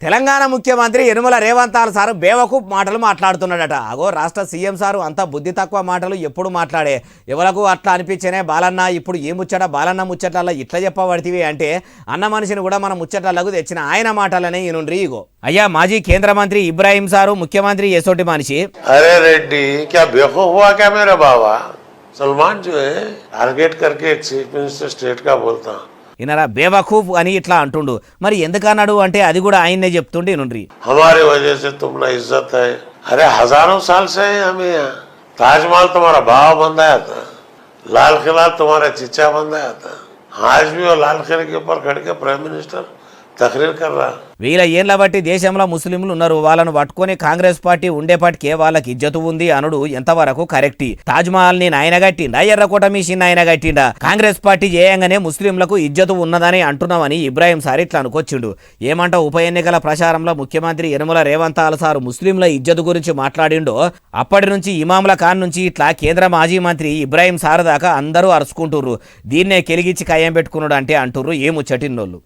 తెలంగాణ ముఖ్యమంత్రి యనుమల రేవంత్ సారు బేవకూఫ్ మాటలు మాట్లాడుతున్నాడట. అగో రాష్ట్ర సీఎం సారు అంత బుద్ధి తక్కువ మాటలు ఎప్పుడు మాట్లాడే ఎవలకు అట్లా అనిపించేనే బాలన్న ఇప్పుడు ఏ ముచ్చట బాలన్న ముచ్చట్ల ఇట్లా చెప్పబడితివి అంటే అన్న మనిషిని కూడా మన ముచ్చట్లకు తెచ్చిన ఆయన మాటలనే ఈనుండ్రి. ఇగో అయ్యా మాజీ కేంద్ర మంత్రి ఇబ్రాహీం సారు ముఖ్యమంత్రి ఎసోటి మనిషి. अरे रेड्डी क्या बेवकूफ हुआ क्या मेरा बाबा सलमान जो है टारगेट करके एक चीफ मिनिस्टर स्टेट का बोलता ఈయనరా బేవకూఫ్ అని ఇట్లా అంటుండు. మరి ఎందుకన్నాడు అంటే అది కూడా ఆయన్నే చెప్తుండే నుండ్రి. हमारे वजह से तुमने इज्जत है. अरे हजारों साल से है हमें यहाँ. ताजमहल तुम्हारा भाव बंधाया था, लाल किला तुम्हारा चिच्चा बंधाया था. आज भी वो लाल किले के ऊपर खड़ के प्राइम मिनिस्टर तकरीर कर रहा. వీళ్ళ ఏళ్ళ బట్టి దేశంలో ముస్లింలు ఉన్నారు, వాళ్ళను పట్టుకొని కాంగ్రెస్ పార్టీ ఉండేపాటికే వాళ్ళకి ఇజ్జతు ఉంది అనుడు ఎంతవరకు కరెక్ట్? తాజ్ మహల్ ని నాయన కట్టిండా, ఎర్రకోట మిషన్ ఆయన కట్టిండా? కాంగ్రెస్ పార్టీ చేయంగానే ముస్లింలకు ఇజ్జతు ఉన్నదని అంటున్నామని ఇబ్రాహీం సార్ ఇట్లా అనుకొచ్చిండు. ఏమంటా ఉప ఎన్నికల ప్రచారంలో ముఖ్యమంత్రి యనుమల రేవంత్ సారు ముస్లింల ఇజ్జతు గురించి మాట్లాడిండో అప్పటి నుంచి ఇమాముల ఖాన్ నుంచి ఇట్లా కేంద్ర మాజీ మంత్రి ఇబ్రాహీం సార్ దాకా అందరూ అరుచుకుంటుర్రు. దీన్నే కెలిగిచ్చి కయ్యం పెట్టుకున్నాడు అంటే అంటుర్రు ఏ ముచ్చటిన్నోళ్ళు.